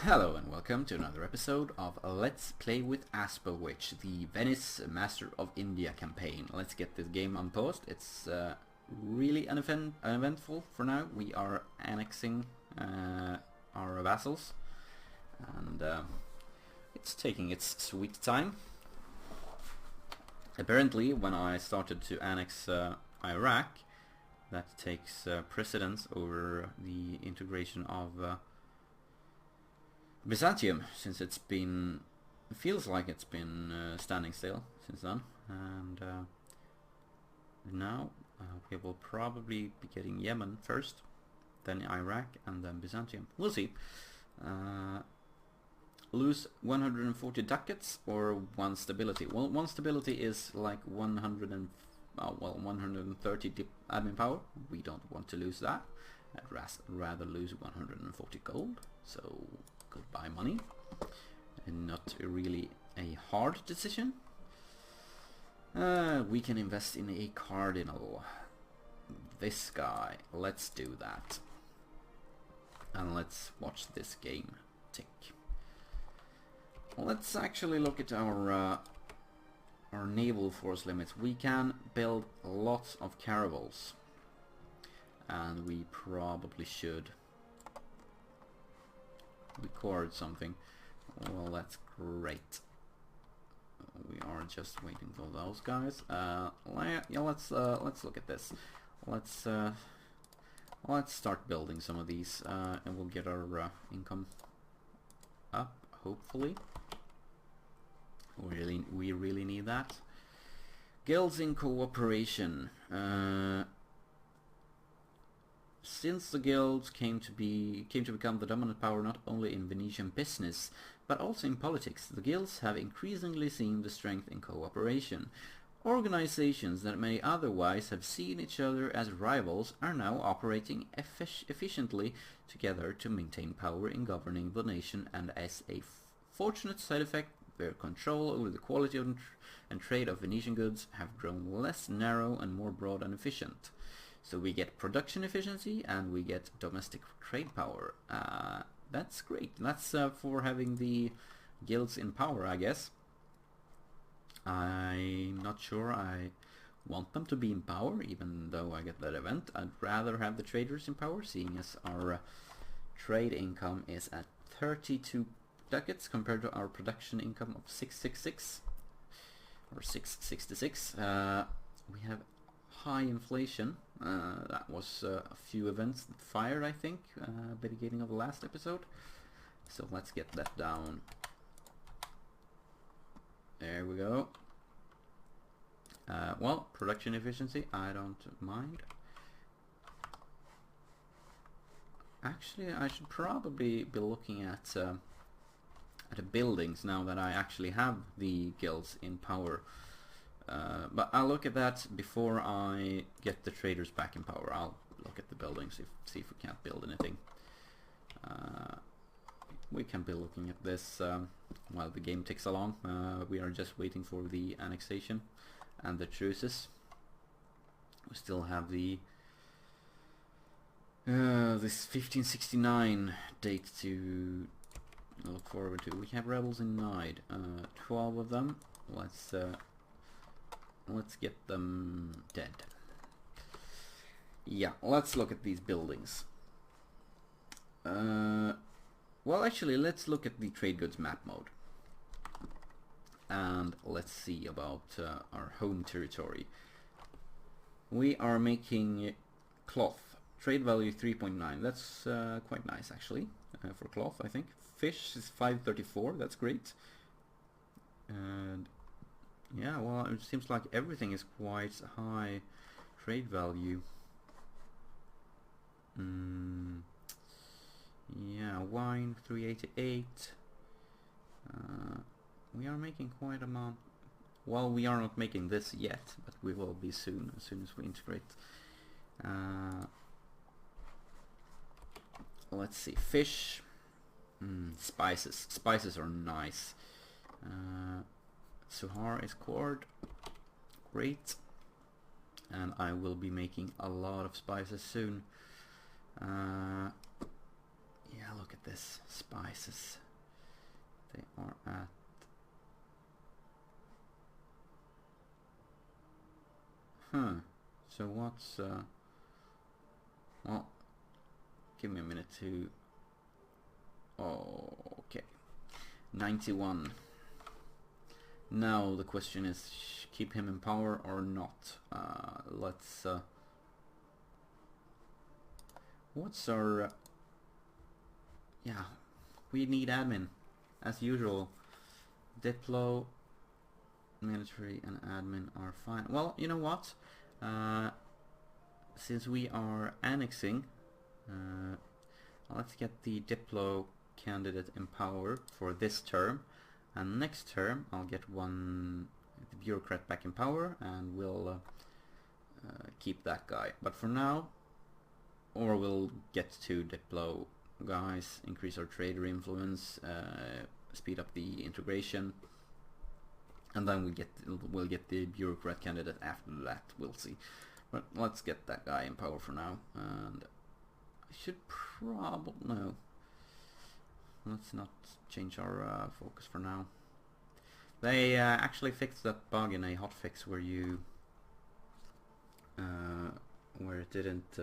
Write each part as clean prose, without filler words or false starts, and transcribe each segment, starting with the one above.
Hello and welcome to another episode of Let's Play with Aspelwitch, the Venice Master of India campaign. Let's get this game unpaused. It's really uneventful for now. We are annexing our vassals, and it's taking its sweet time. Apparently, when I started to annex Iraq, that takes precedence over the integration of Byzantium, since it feels like it's been standing still since then, and now we will probably be getting Yemen first, then Iraq, and then Byzantium. We'll see. Lose 140 ducats or 1 stability. Well, 1 stability is like 130 admin power. We don't want to lose that. I'd rather lose 140 gold. So goodbye money, and not really a hard decision. We can invest in a cardinal. This guy. Let's do that, and let's watch this game tick. Let's actually look at our naval force limits. We can build lots of caravels, and we probably should record something. Well, that's great. We are just waiting for those guys. Yeah, let's look at this. Let's start building some of these, and we'll get our income up. Hopefully, we really need that. Guilds in cooperation. Since the guilds came to become the dominant power not only in Venetian business but also in politics, the guilds have increasingly seen the strength in cooperation. Organizations that may otherwise have seen each other as rivals are now operating efficiently together to maintain power in governing the nation, and as a fortunate side effect, their control over the quality of and trade of Venetian goods have grown less narrow and more broad and efficient. So we get production efficiency and we get domestic trade power. That's great. That's for having the guilds in power, I guess. I'm not sure I want them to be in power, even though I get that event. I'd rather have the traders in power, seeing as our trade income is at 32 ducats compared to our production income of 666 or 666. We have high inflation. That was a few events that fired, I think, at the beginning of the last episode. So let's get that down. There we go. Well, production efficiency, I don't mind. Actually, I should probably be looking at the buildings now that I actually have the guilds in power. But I'll look at that before I get the traders back in power. I'll look at the buildings, see if we can't build anything. We can be looking at this while the game ticks along. We are just waiting for the annexation and the truces. We still have the this 1569 date to look forward to. We have rebels in Nide, 12 of them. Let's get them dead. Yeah, let's look at these buildings. Well, actually, let's look at the trade goods map mode. And let's see about our home territory. We are making cloth. Trade value 3.9. That's quite nice, actually, for cloth, I think. Fish is 534. That's great. And yeah, well, it seems like everything is quite high trade value. Yeah, wine 388. We are making quite a amount. Well, we are not making this yet, but we will be soon, as soon as we integrate. Let's see, fish. Spices. Spices are nice. Suhar is cord. Great. And I will be making a lot of spices soon. Yeah, look at this. Spices. Huh. So what's well, give me a minute to... Oh, okay. 91. Now the question is, keep him in power or not? Let's... what's our... yeah, we need admin, as usual. Diplo, military and admin are fine. Well, you know what? Since we are annexing, let's get the Diplo candidate in power for this term. And next term I'll get the bureaucrat back in power, and we'll keep that guy. But for now, or we'll get 2 Diplo guys, increase our trader influence, speed up the integration, and then we'll get the bureaucrat candidate after that. We'll see. But let's get that guy in power for now. And I should probably... no. Let's not change our focus for now. They actually fixed that bug in a hotfix where you where it didn't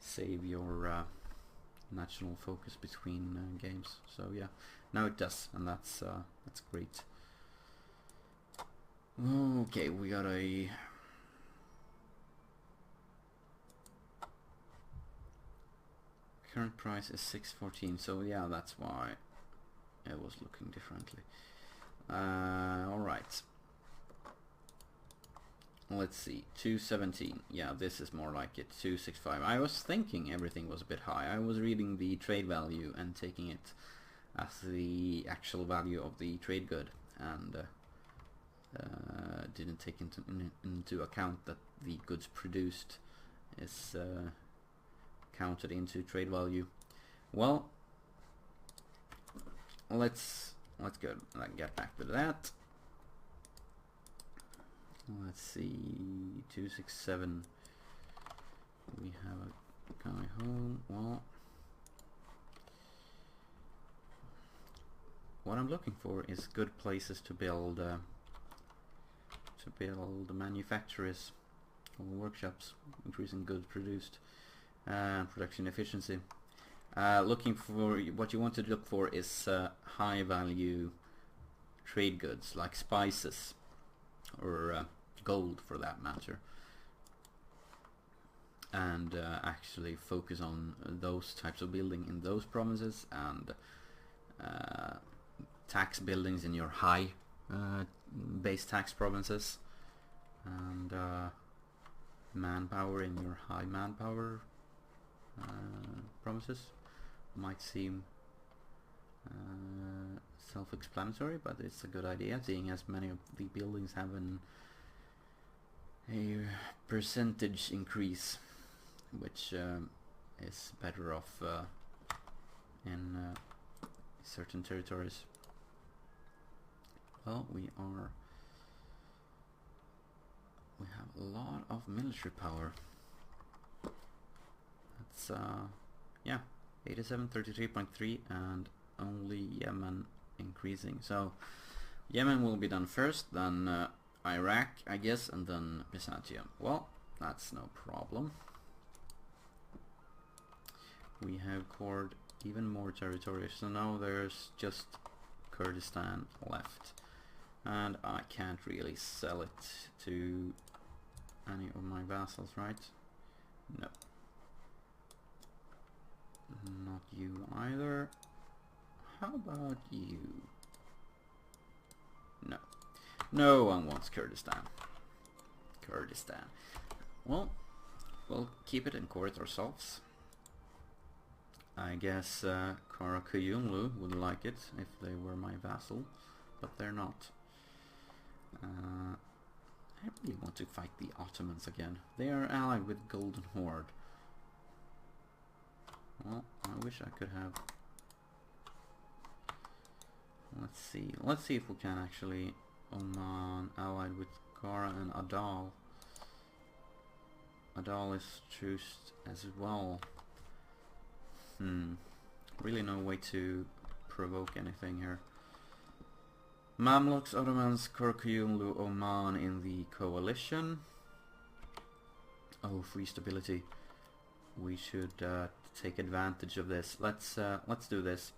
save your national focus between games. So yeah, now it does, and that's great. Okay, we got a... current price is 614, so yeah, that's why it was looking differently. Alright. Let's see, 217. Yeah, this is more like it. 265. I was thinking everything was a bit high. I was reading the trade value and taking it as the actual value of the trade good, and didn't take into account that the goods produced is counted into trade value. Well, let's get back to that. Let's see, 267. We have a guy home. Well, what I'm looking for is good places to build manufacturers or workshops, increasing goods produced and production efficiency. Looking for what you want to look for is high value trade goods like spices or gold for that matter, and actually focus on those types of building in those provinces, and tax buildings in your high base tax provinces, and manpower in your high manpower provinces. Might seem self-explanatory, but it's a good idea, seeing as many of the buildings have a percentage increase, which is better off in certain territories. Well, we have a lot of military power. That's yeah, 87, 33.3, and only Yemen increasing. So Yemen will be done first, then Iraq, I guess, and then Byzantium. Well, that's no problem. We have cored even more territory, so now there's just Kurdistan left, and I can't really sell it to any of my vassals, right? No. Not you either. How about you? No. No one wants Kurdistan. Kurdistan. Well, we'll keep it and core it ourselves. I guess Karaköyümlü would like it if they were my vassal, but they're not. I really want to fight the Ottomans again. They are allied with Golden Horde. Well, I wish I could have... Let's see if we can actually... Oman allied with Gara and Adal. Adal is truced as well. Really no way to provoke anything here. Mamluks, Ottomans, Karaköyümlü, Oman in the coalition. Oh, free stability. We should take advantage of this. Let's do this.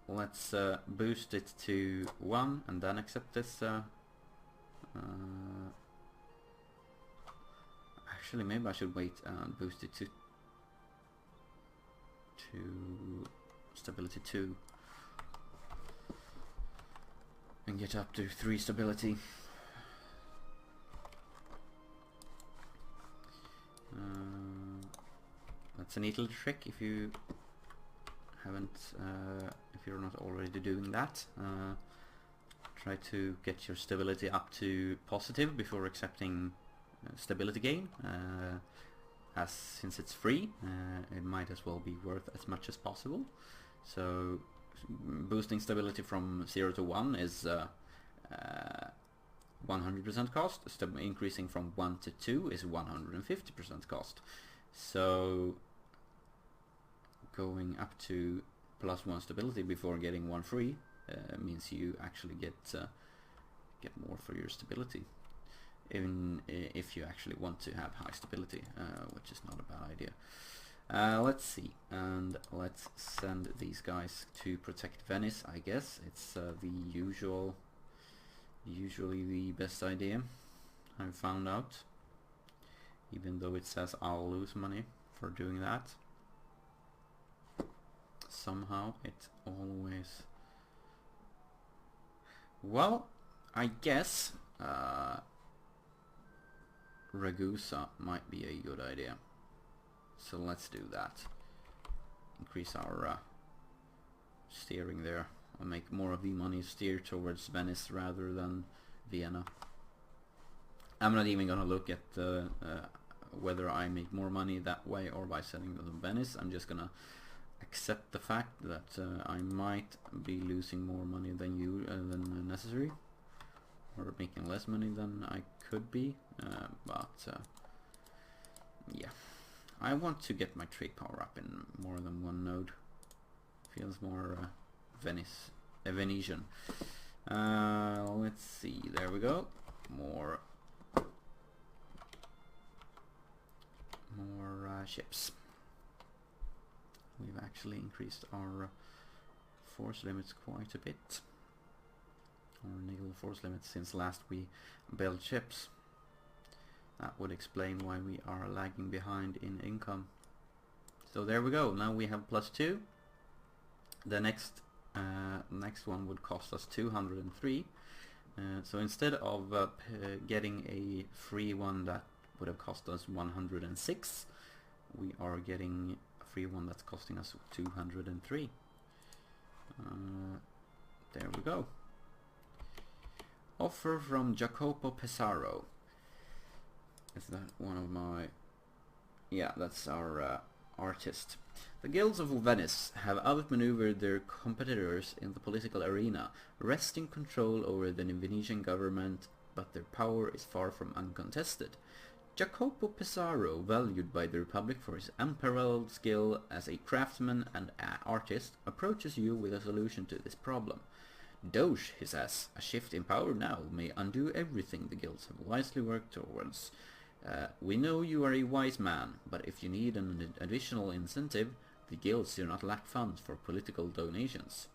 Let's boost it to 1 and then accept this. Actually, maybe I should wait and boost it to stability 2 and get up to 3 stability. That's a neat little trick if you haven't, if you're not already doing that. Try to get your stability up to positive before accepting stability gain. As since it's free, it might as well be worth as much as possible. So boosting stability from 0 to 1 is 100% cost. Increasing from 1 to 2 is 150% cost. So going up to +1 stability before getting 1 free means you actually get more for your stability, even if you actually want to have high stability, which is not a bad idea. Let's see, and let's send these guys to protect Venice. I guess it's usually the best idea, I've found out, even though it says I'll lose money for doing that. Somehow it always... Well, I guess Ragusa might be a good idea. So let's do that. Increase our steering there. I'll make more of the money steer towards Venice rather than Vienna. I'm not even gonna look at whether I make more money that way or by sending them to Venice. I'm just gonna accept the fact that I might be losing more money than necessary, or making less money than I could be, but yeah, I want to get my trade power up in more than one node. Feels more Venetian. Let's see, there we go. More ships. We've actually increased our force limits quite a bit. Our naval force limits since last we built ships. That would explain why we are lagging behind in income. So there we go. Now we have +2. The next one would cost us 203. So instead of getting a free one that would have cost us 106, we are getting a free one that's costing us 203. There we go. Offer from Jacopo Pesaro. Is that one of my... Yeah, that's our artist. The guilds of Venice have outmaneuvered their competitors in the political arena, wresting control over the Venetian government, but their power is far from uncontested. Jacopo Pesaro, valued by the Republic for his unparalleled skill as a craftsman and artist, approaches you with a solution to this problem. Doge, he says, a shift in power now may undo everything the guilds have wisely worked towards. We know you are a wise man, but if you need an additional incentive, the guilds do not lack funds for political donations.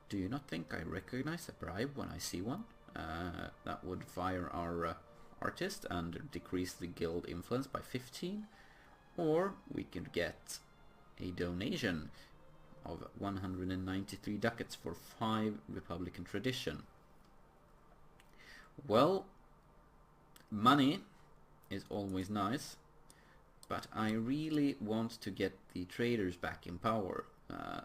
Do you not think I recognize a bribe when I see one? That would fire our artist and decrease the guild influence by 15. Or we could get a donation of 193 ducats for 5 Republican tradition. Well, money is always nice, but I really want to get the traders back in power,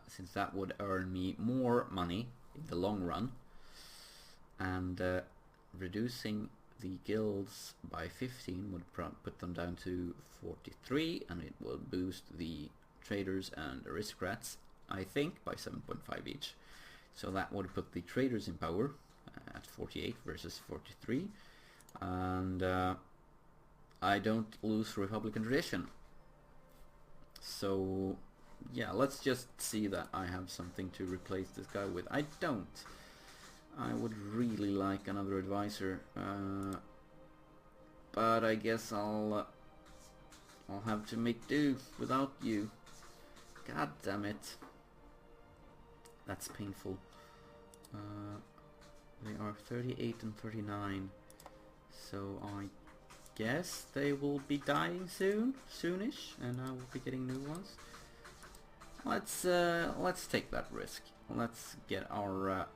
since that would earn me more money in the long run, and reducing the guilds by 15 would put them down to 43, and it will boost the traders and aristocrats, I think, by 7.5 each. So that would put the traders in power at 48 versus 43, and I don't lose Republican tradition. So yeah, let's just see that I have something to replace this guy with. I don't. I would really like another advisor. but I guess I'll have to make do without you. God damn it. That's painful. They are 38 and 39, so I guess they will be dying soonish, and I will be getting new ones. Let's take that risk. Let's get our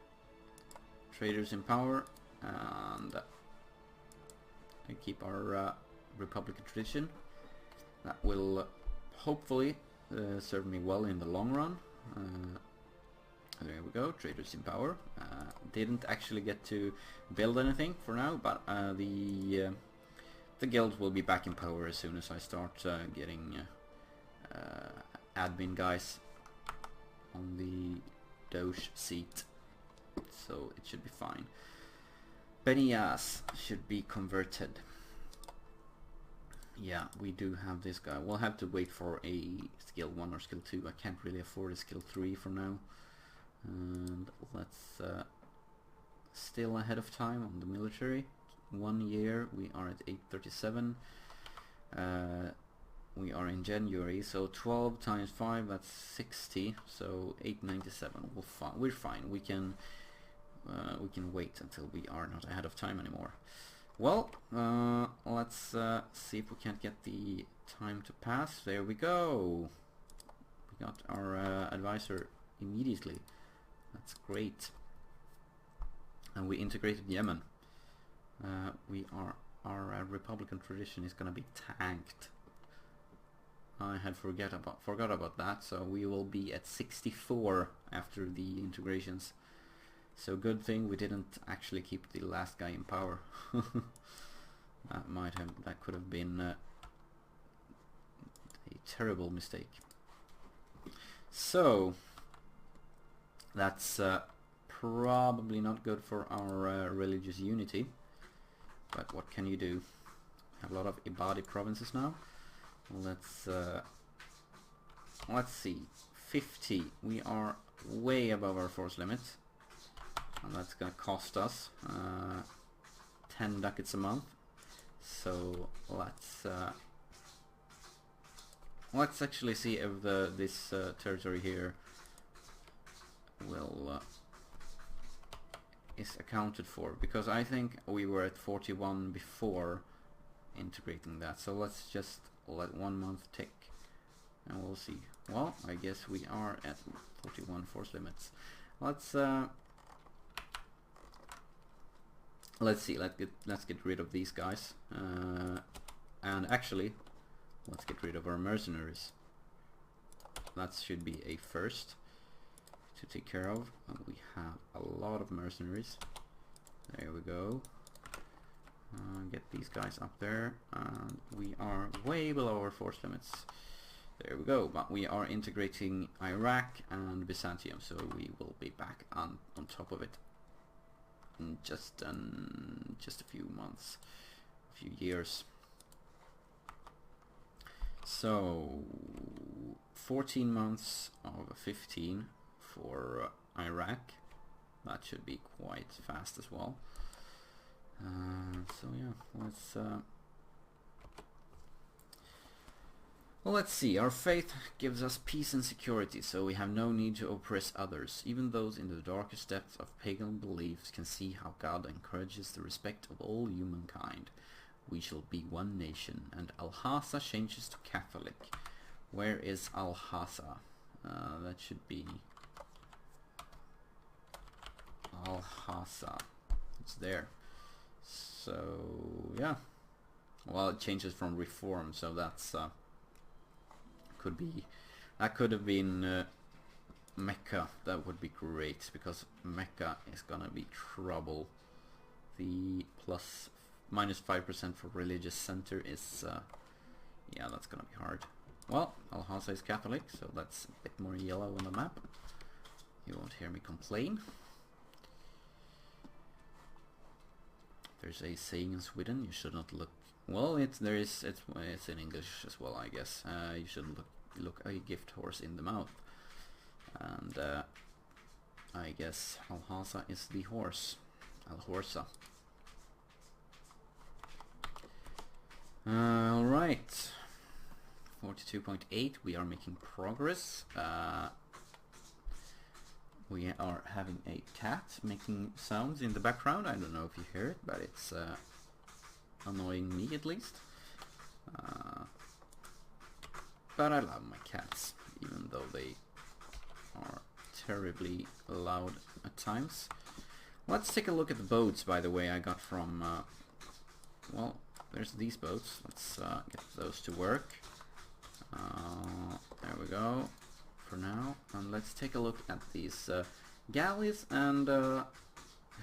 traders in power and keep our Republican tradition. That will hopefully serve me well in the long run. There we go, traders in power. Didn't actually get to build anything for now, but the guild will be back in power as soon as I start getting admin guys on the Doge seat, so it should be fine. Benias should be converted. Yeah, we do have this guy. We'll have to wait for a skill 1 or skill 2. I can't really afford a skill 3 for now. And let's still ahead of time on the military. 1 year, we are at 837. We are in January, so 12 times 5, that's 60, so 897. We're fine. We can wait until we are not ahead of time anymore. Well, let's see if we can't get the time to pass. There we go. We got our advisor immediately. That's great. And we integrated Yemen. Our Republican tradition is gonna be tanked. I had forgot about that, so we will be at 64 after the integrations. So good thing we didn't actually keep the last guy in power. That could have been a terrible mistake. So that's probably not good for our religious unity, but what can you do? Have a lot of Ibadi provinces now. Let's see, 50. We are way above our force limit, and that's gonna cost us 10 ducats a month. So let's actually see if this territory here will is accounted for, because I think we were at 41 before integrating that. So let's just let 1 month tick and we'll see. Well, I guess we are at 41 force limits. Let's see. Let's get rid of these guys, and actually let's get rid of our mercenaries. That should be a first to take care of. We have a lot of mercenaries. There we go. Get these guys up there, and we are way below our force limits. There we go. But we are integrating Iraq and Byzantium, so we will be back on top of it in just a few months, a few years. So 14 months of 15 for Iraq. That should be quite fast as well. So yeah, let's see. Our faith gives us peace and security, so we have no need to oppress others. Even those in the darkest depths of pagan beliefs can see how God encourages the respect of all humankind. We shall be one nation. And Al-Hasa changes to Catholic. Where is Al-Hasa? That should be Al-Hasa. It's there. So yeah, well, it changes from reform, so that's could have been Mecca. That would be great, because Mecca is gonna be trouble. The -5% for religious center is yeah, that's gonna be hard. Well, Al-Hasa is Catholic, so that's a bit more yellow on the map. You won't hear me complain. There's a saying in Sweden: you should not look. Well, it's in English as well, I guess. You shouldn't look a gift horse in the mouth. And I guess Al-Hasa is the horse. Al-Horsa. Alright. 42.8, we are making progress. We are having a cat making sounds in the background. I don't know if you hear it, but it's annoying me at least. But I love my cats, even though they are terribly loud at times. Let's take a look at the boats, by the way, I got from... well, there's these boats. Let's get those to work. There we go. For now, and let's take a look at these galleys and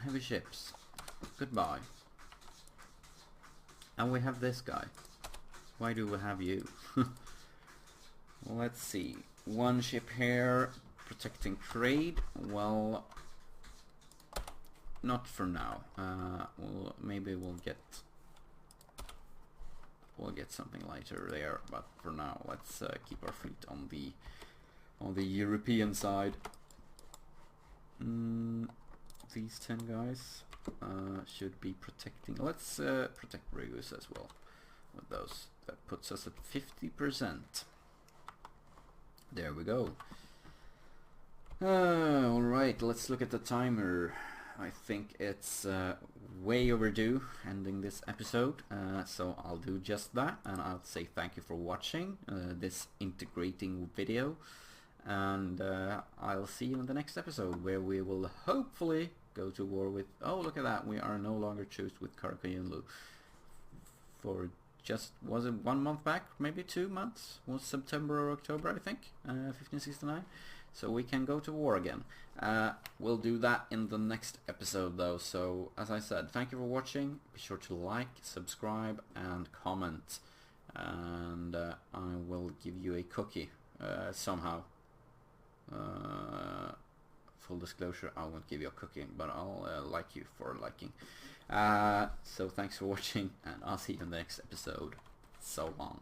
heavy ships. Goodbye. And we have this guy. Why do we have you? Let's see. One ship here protecting trade. Well, not for now. Maybe we'll get something later there, but for now let's keep our fleet on the European side. These 10 guys should be protecting. Let's protect Regus as well with those. That puts us at 50%. There we go. Alright, let's look at the timer. I think it's way overdue ending this episode, so I'll do just that, and I'll say thank you for watching this integrating video, and I'll see you in the next episode, where we will hopefully go to war with... oh, look at that, we are no longer truced with Karakayunlu for just, was it 1 month back, maybe 2 months, was September or October, I think, 1569. So we can go to war again. We'll do that in the next episode though. So as I said, thank you for watching. Be sure to like, subscribe and comment. And I will give you a cookie somehow. Full disclosure, I won't give you a cookie, but I'll like you for liking. So thanks for watching, and I'll see you in the next episode. So long.